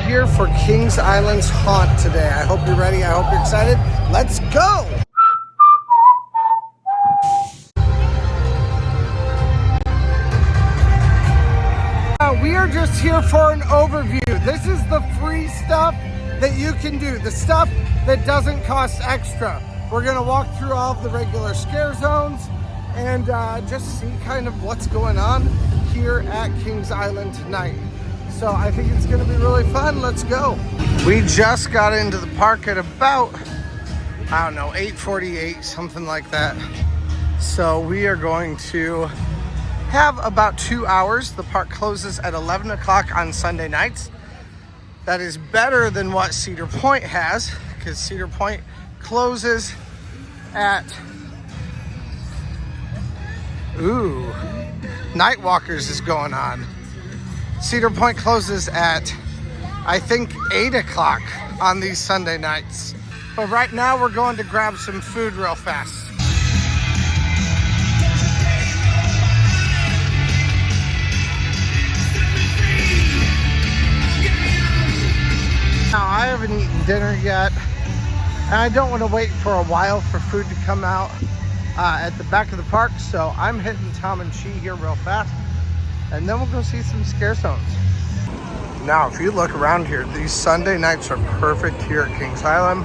here for Kings Island's haunt today. I hope you're ready. I hope you're excited. Let's go! We are just here for an overview. This is the free stuff that you can do, the stuff that doesn't cost extra. We're gonna walk through all of the regular scare zones and just see kind of what's going on here at Kings Island tonight. So I think it's gonna be really fun. Let's go. We just got into the park at about, I don't know, 8:48, something like that. So we are going to have about 2 hours. The park closes at 11 o'clock on Sunday nights. That is better than what Cedar Point has, because Cedar Point closes at, Nightwalkers is going on. Cedar Point closes at, I think, 8 o'clock on these Sunday nights. But right now we're going to grab some food real fast. Now, I haven't eaten dinner yet, and I don't want to wait for a while for food to come out at the back of the park, so I'm hitting Tom and Chi here real fast, and then we'll go see some scare zones. Now, if you look around here, these Sunday nights are perfect here at Kings Island.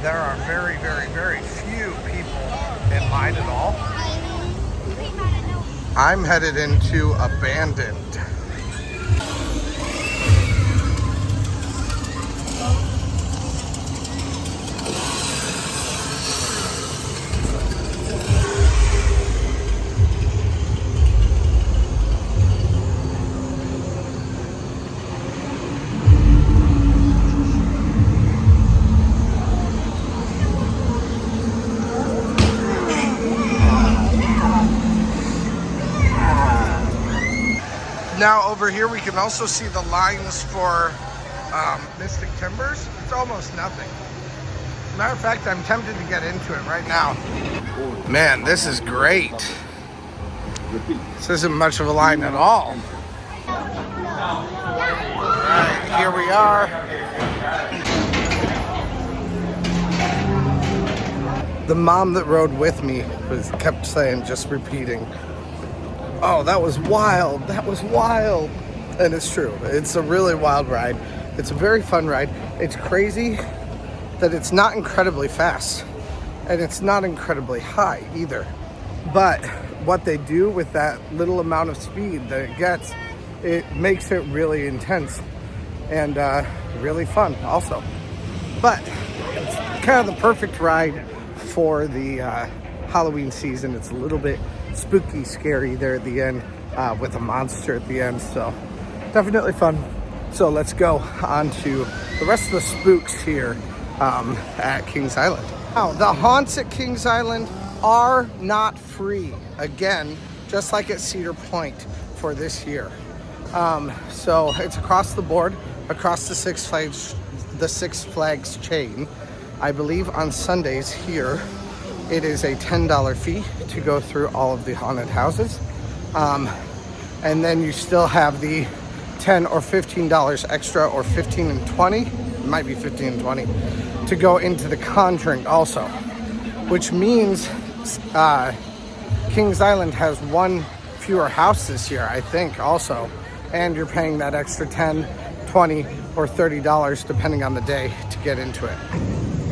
There are very, very, very few people in line at all. I'm headed into Abandoned. Now over here we can also see the lines for Mystic Timbers. It's almost nothing. Matter of fact, I'm tempted to get into it right now. Man, this is great. This isn't much of a line at all. Alright, here we are. The mom that rode with me kept saying, just repeating, "Oh, that was wild, that was wild." And it's true, it's a really wild ride. It's a very fun ride. It's crazy that it's not incredibly fast, and it's not incredibly high either. But what they do with that little amount of speed that it gets, it makes it really intense and really fun also. But it's kind of the perfect ride for the Halloween season. It's a little bit spooky, scary there at the end with a monster at the end, so definitely fun. So let's go on to the rest of the spooks here at Kings Island. Now, the haunts at Kings Island are not free, again, just like at Cedar Point for this year. So it's across the board, across the Six Flags chain. I believe on Sundays here it is a $10 fee to go through all of the haunted houses. And then you still have the $10 or $15 extra, or 15 and 20, it might be 15 and 20, to go into the Conjuring also. Which means Kings Island has one fewer house this year, I think, also. And you're paying that extra 10, 20, or $30 depending on the day to get into it.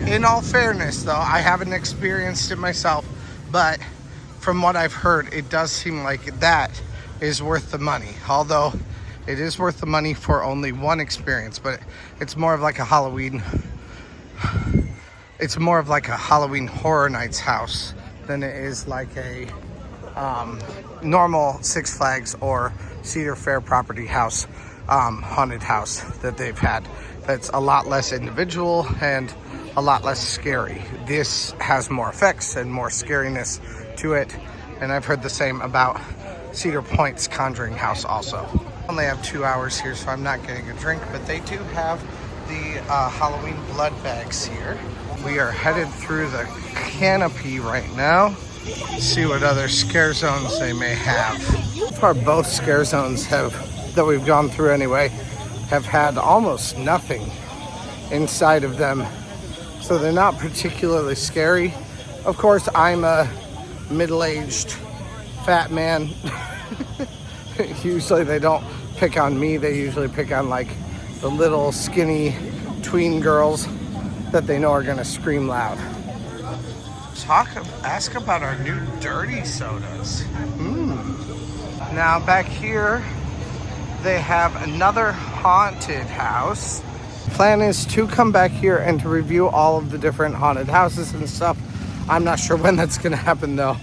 In all fairness, though, I haven't experienced it myself, but from what I've heard, it does seem like that is worth the money. Although it is worth the money for only one experience, but it's more of like a Halloween. It's more of like a Halloween Horror Nights house than it is like a normal Six Flags or Cedar Fair property house, haunted house that they've had. That's a lot less individual and a lot less scary. This has more effects and more scariness to it, and I've heard the same about Cedar Point's Conjuring house also. I only have 2 hours here, so I'm not getting a drink, but they do have the Halloween blood bags here. We are headed through the canopy right now, see what other scare zones they may have. So far, both scare zones have that we've gone through anyway have had almost nothing inside of them. So they're not particularly scary. Of course, I'm a middle-aged fat man. Usually they don't pick on me. They usually pick on like the little skinny tween girls that they know are gonna scream loud. Ask about our new dirty sodas. Now back here, they have another haunted house. Plan is to come back here and to review all of the different haunted houses and stuff. I'm not sure when that's gonna happen though.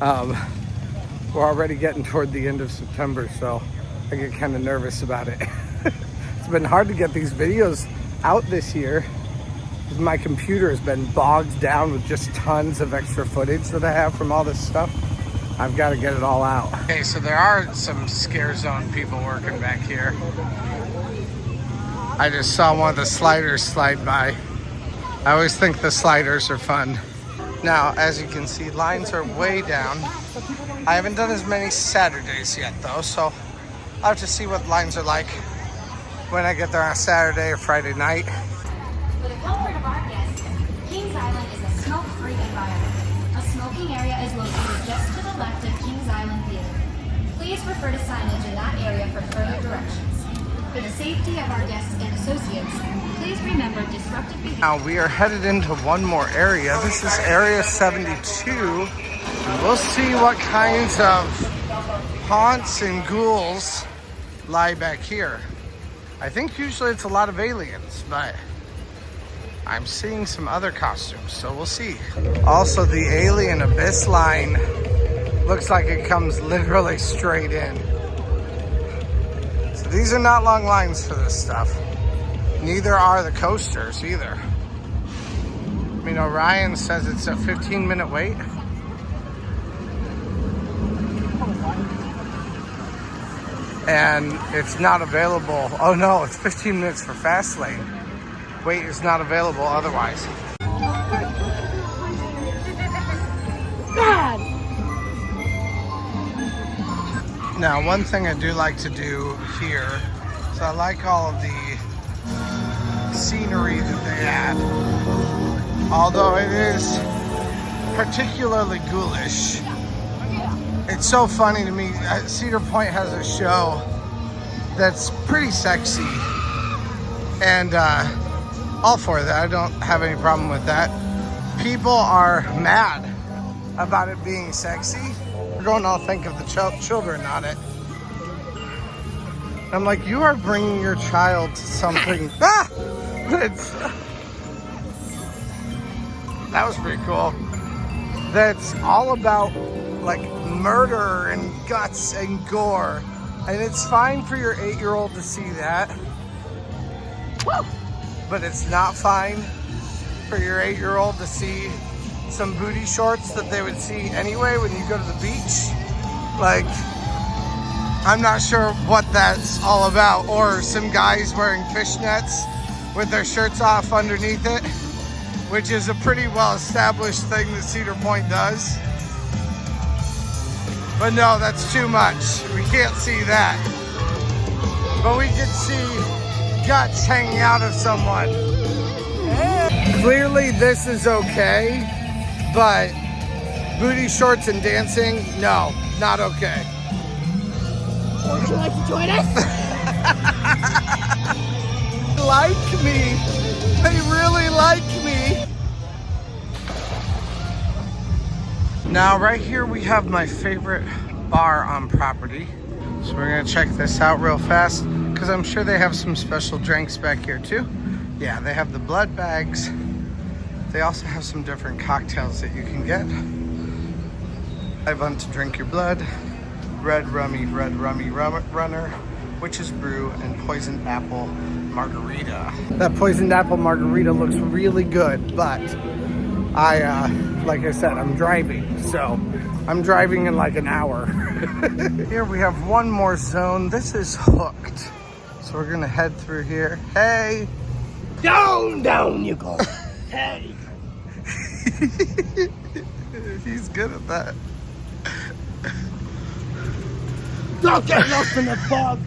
We're already getting toward the end of September, so I get kind of nervous about it. It's been hard to get these videos out this year. My computer has been bogged down with just tons of extra footage that I have from all this stuff. I've got to get it all out. Okay, so there are some scare zone people working back here. I just saw one of the sliders slide by. I always think the sliders are fun. Now, as you can see, lines are way down. I haven't done as many Saturdays yet though, so I'll have to see what lines are like when I get there on Saturday or Friday night. For the comfort of our guests, Kings Island is a smoke-free environment. A smoking area is located just to the left of Kings Island Theater. Please refer to signage in that area for further directions. For the safety of our guests and associates, please remember disruptive behavior. Now we are headed into one more area. This is Area 72. We'll see what kinds of haunts and ghouls lie back here. I think usually it's a lot of aliens, but I'm seeing some other costumes, so we'll see. Also, the Alien Abyss line looks like it comes literally straight in. So these are not long lines for this stuff. Neither are the coasters either. I mean, Orion says it's a 15-minute wait. And it's not available. Oh no, it's 15 minutes for fast lane. Wait is not available otherwise. God. Now, one thing I do like to do here is I like all of the scenery that they add. Although it is particularly ghoulish. It's so funny to me. Cedar Point has a show that's pretty sexy. And all for that. I don't have any problem with that. People are mad about it being sexy. They're going to all think of the children on it. I'm like, you are bringing your child to something. That was pretty cool. That's all about like murder and guts and gore. And it's fine for your 8-year-old to see that. Woo! But it's not fine for your 8-year-old to see some booty shorts that they would see anyway when you go to the beach. Like, I'm not sure what that's all about. Or some guys wearing fishnets with their shirts off underneath it, which is a pretty well-established thing that Cedar Point does. But no, that's too much. We can't see that. But we can see guts hanging out of someone. Clearly this is okay, but booty shorts and dancing, no, not okay. Would you like to join us? Like me. They really like me. Now right here we have my favorite bar on property. So we're gonna check this out real fast because I'm sure they have some special drinks back here too. Yeah, they have the blood bags. They also have some different cocktails that you can get. I want to drink your blood. Red rummy runner, witch's brew, and poisoned apple margarita. That poisoned apple margarita looks really good, but like I said, I'm driving, so I'm driving in like an hour. Here we have one more zone. This is hooked. So we're gonna head through here. Hey! Down you go. Hey! He's good at that. Don't get lost in the fog.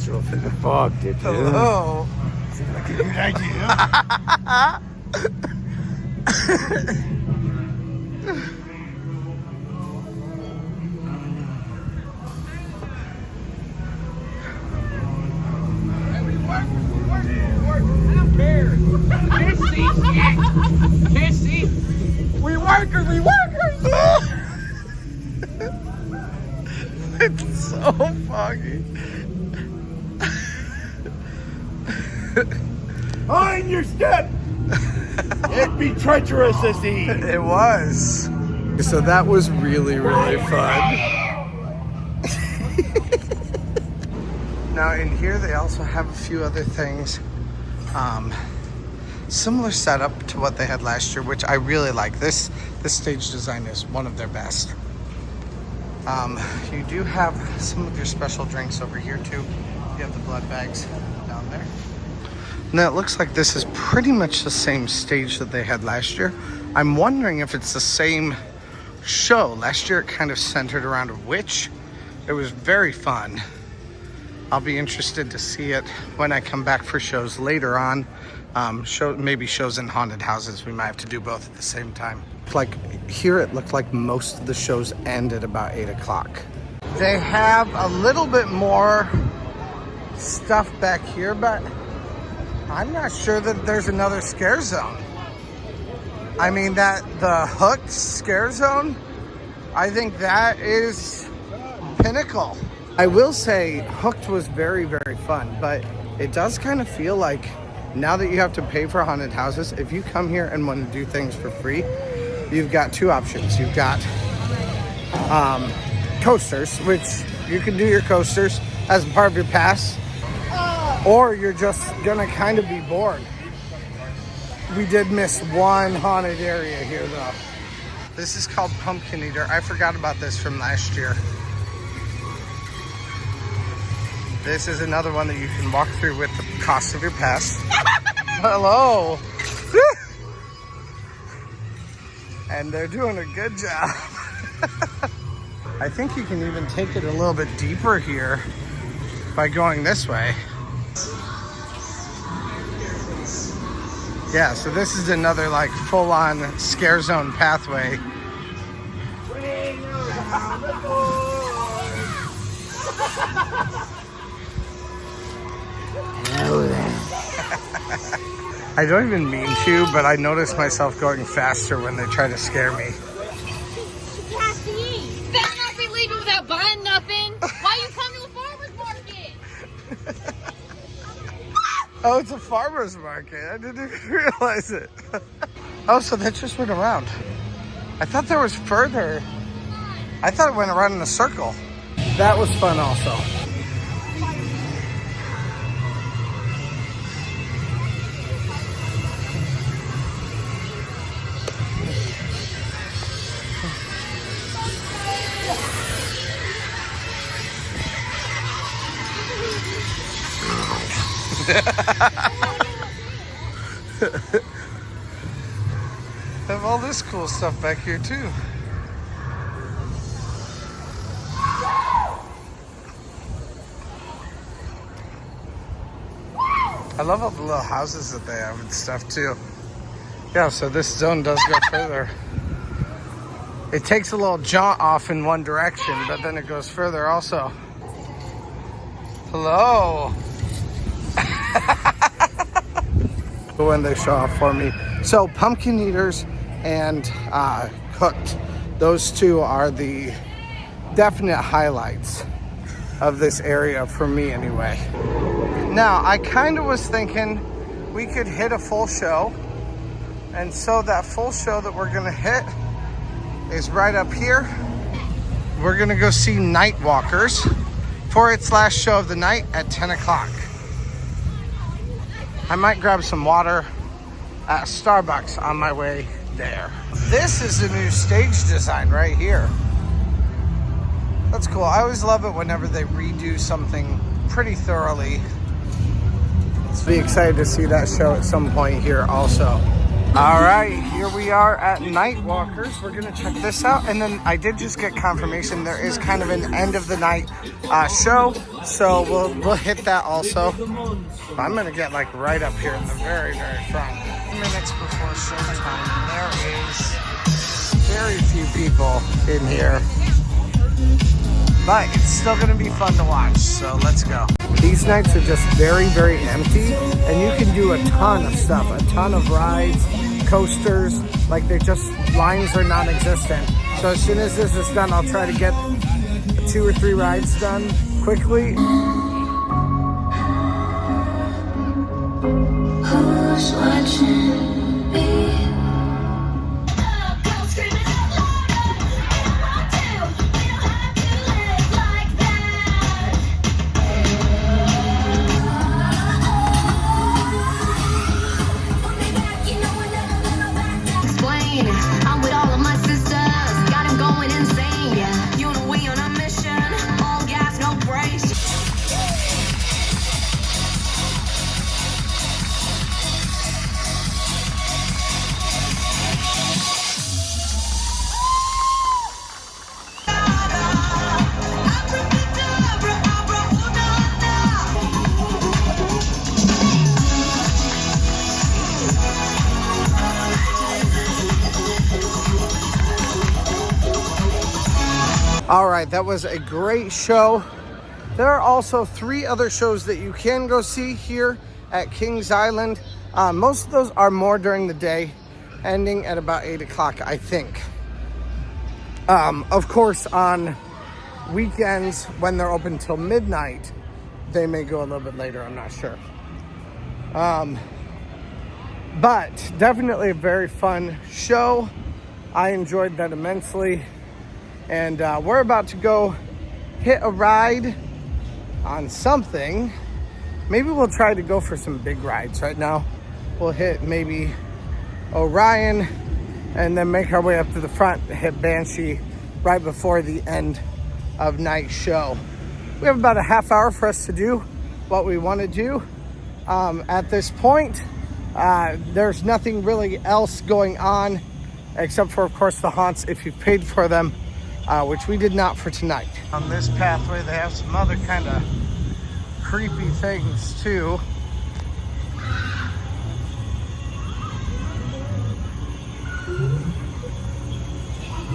myself in the fog, did you? Hello. Seemed like a good idea. We workers. It's so foggy. On your step! It'd be treacherous this eve. It was. So that was really, really fun. Now in here they also have a few other things. Similar setup to what they had last year, which I really like. This stage design is one of their best. You do have some of your special drinks over here too. You have the blood bags down there. Now it looks like this is pretty much the same stage that they had last year. I'm wondering if it's the same show. Last year it kind of centered around a witch. It was very fun. I'll be interested to see it when I come back for shows later on. Maybe shows in haunted houses. We might have to do both at the same time. Like here it looked like most of the shows end at about 8 o'clock. They have a little bit more stuff back here, but I'm not sure that there's another scare zone. I mean, the Hooked scare zone, I think that is pinnacle. I will say Hooked was very, very fun, but it does kind of feel like now that you have to pay for haunted houses, if you come here and want to do things for free, you've got two options. You've got coasters, which you can do your coasters as part of your pass, or you're just gonna kind of be bored. We did miss one haunted area here though. This is called Pumpkin Eater. I forgot about this from last year. This is another one that you can walk through with the cost of your pass. Hello. And they're doing a good job. I think you can even take it a little bit deeper here by going this way. Yeah, so this is another like full-on scare zone pathway. I don't even mean to, but I notice myself going faster when they try to scare me. Caffeine. Better not be leaving without buying nothing. Why you come to the farmer's market? Oh, it's a farmer's market. I didn't even realize it. Oh, so that just went around. I thought there was further. I thought it went around in a circle. That was fun also. Have all this cool stuff back here too. I love all the little houses that they have and stuff too. Yeah, so this zone does go further. It takes a little jaunt off in one direction, but then it goes further also. Hello. When they show off for me. So Pumpkin Eaters and Hooked, those two are the definite highlights of this area for me anyway. Now I kind of was thinking we could hit a full show, and so that full show that we're gonna hit is right up here. We're gonna go see Night Walkers for its last show of the night at 10 o'clock. I might grab some water at Starbucks on my way there. This is the new stage design right here. That's cool. I always love it whenever they redo something pretty thoroughly. Let's be excited to see that show at some point here also. All right, here we are at Night Walkers. We're gonna check this out, and then I did just get confirmation there is kind of an end of the night show So we'll hit that also. I'm gonna get like right up here in the very, very front. Minutes before showtime, there is very few people in here, but it's still gonna be fun to watch. So let's go. These nights are just very, very empty, and you can do a ton of stuff, a ton of rides, coasters. Like lines are non-existent. So as soon as this is done, I'll try to get 2 or 3 rides done quickly. Who's watching me? All right, that was a great show. There are also 3 other shows that you can go see here at Kings Island. Most of those are more during the day, ending at about 8 o'clock, I think. Of course, on weekends when they're open till midnight, they may go a little bit later, I'm not sure. But definitely a very fun show. I enjoyed that immensely. And we're about to go hit a ride on something. Maybe we'll try to go for some big rides right now. We'll hit maybe Orion and then make our way up to the front, hit Banshee right before the end of night show. We have about a half hour for us to do what we want to do. At this point, there's nothing really else going on except for, of course, the haunts if you've paid for them. Which we did not for tonight. On this pathway, they have some other kind of creepy things too.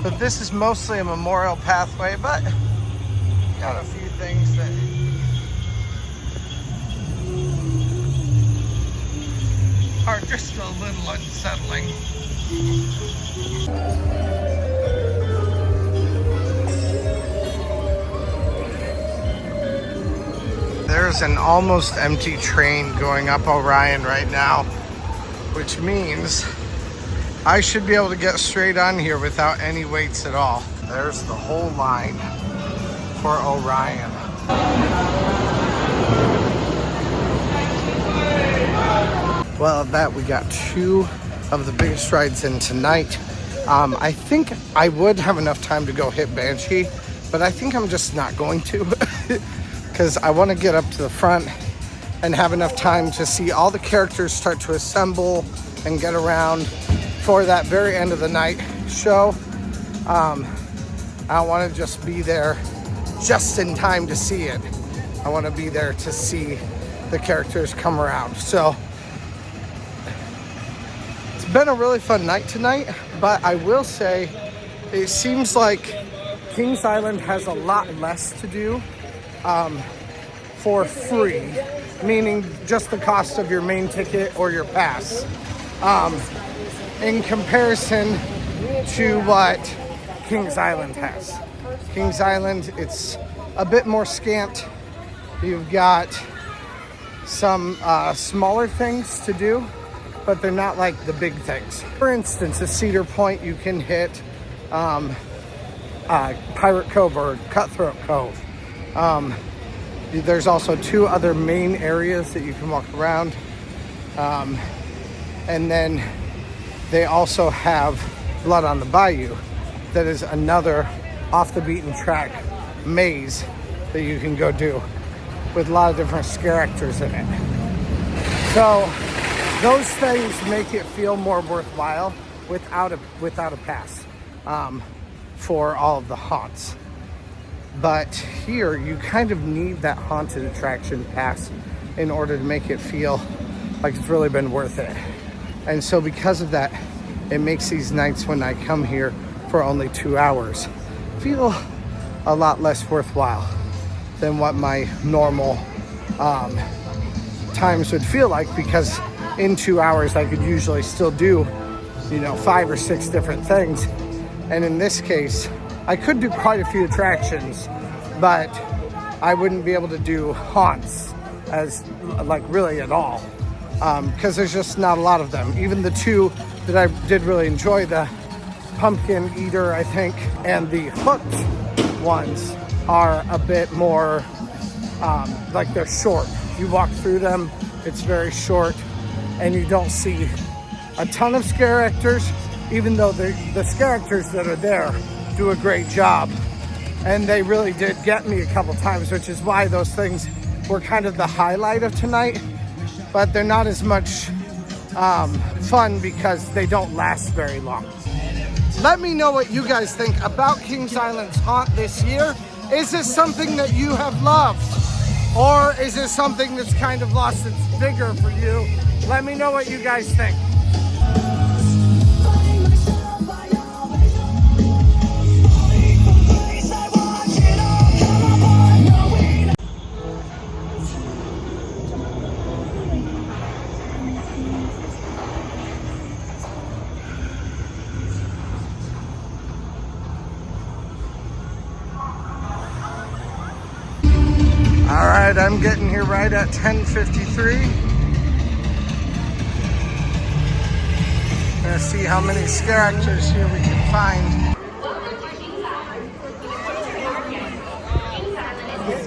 But this is mostly a memorial pathway, but got a few things that are just a little unsettling. There's an almost empty train going up Orion right now, which means I should be able to get straight on here without any waits at all. There's the whole line for Orion. Well, at that, we got 2 of the biggest rides in tonight. I think I would have enough time to go hit Banshee, but I think I'm just not going to. Because I want to get up to the front and have enough time to see all the characters start to assemble and get around for that very end of the night show. I don't want to just be there just in time to see it. I want to be there to see the characters come around. So it's been a really fun night tonight, but I will say it seems like Kings Island has a lot less to do for free, meaning just the cost of your main ticket or your pass, in comparison to what Kings Island has. Kings Island, it's a bit more scant. You've got some smaller things to do, but they're not like the big things. For instance, at Cedar Point, you can hit Pirate Cove or Cutthroat Cove. There's also 2 other main areas that you can walk around. And then they also have Blood on the Bayou. That is another off the beaten track maze that you can go do with a lot of different scare actors in it. So those things make it feel more worthwhile without a pass for all of the haunts. But here, you kind of need that haunted attraction pass in order to make it feel like it's really been worth it. And so because of that, it makes these nights when I come here for only 2 hours feel a lot less worthwhile than what my normal times would feel like, because in 2 hours I could usually still do, 5 or 6 different things. And in this case, I could do quite a few attractions, but I wouldn't be able to do haunts as really at all, because there's just not a lot of them. Even the 2 that I did really enjoy, the pumpkin eater, I think, and the hooked ones, are a bit more they're short. You walk through them, it's very short, and you don't see a ton of scare actors, even though the scare actors that are there do a great job. And they really did get me a couple times, which is why those things were kind of the highlight of tonight. But they're not as much fun because they don't last very long. Let me know what you guys think about Kings Island's haunt this year. Is this something that you have loved? Or is this something that's kind of lost its vigor for you? Let me know what you guys think. All right, I'm getting here right at 10:53. Gonna see how many scare actors here we can find. A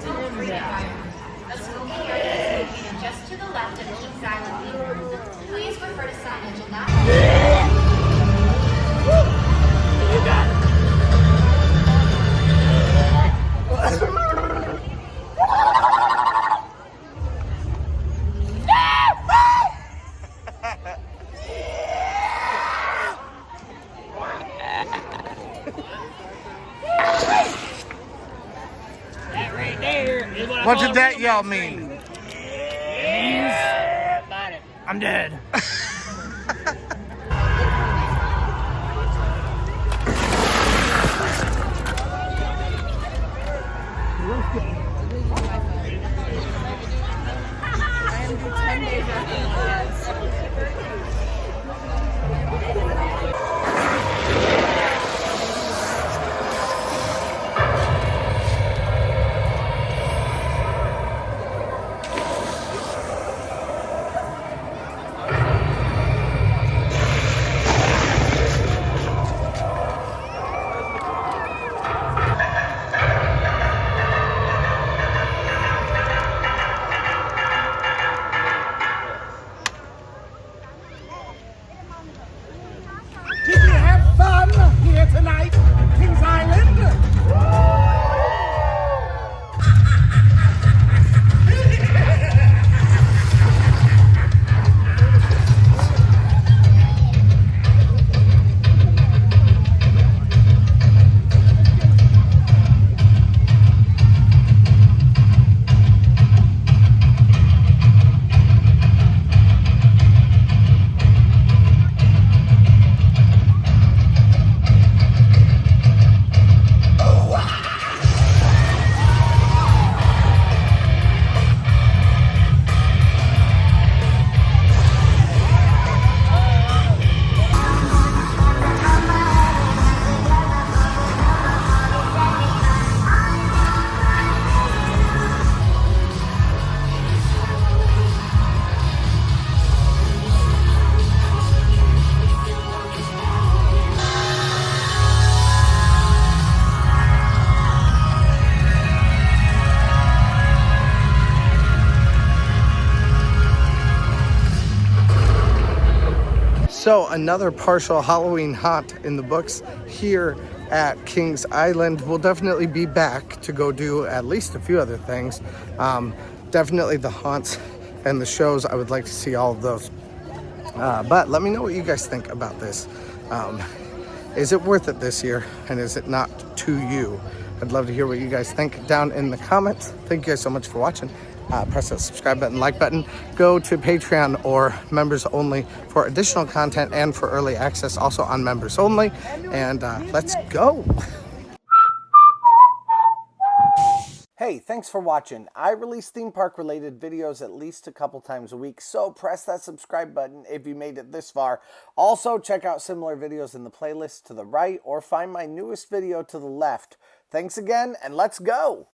smoking area is located just to the left of Kings Island. Please refer to signage in that. What did that yell mean? I'm dead. Did you have fun here tonight, Kings Island? So another partial Halloween haunt in the books here at Kings Island. We'll definitely be back to go do at least a few other things. Definitely the haunts and the shows. I would like to see all of those. But let me know what you guys think about this. Is it worth it this year? And is it not to you? I'd love to hear what you guys think down in the comments. Thank you guys so much for watching. Press that subscribe button, like button. Go to Patreon or members only for additional content and for early access, also on members only. And let's go. Hey, thanks for watching. I release theme park related videos at least a couple times a week, so press that subscribe button if you made it this far. Also, check out similar videos in the playlist to the right or find my newest video to the left. Thanks again, and let's go!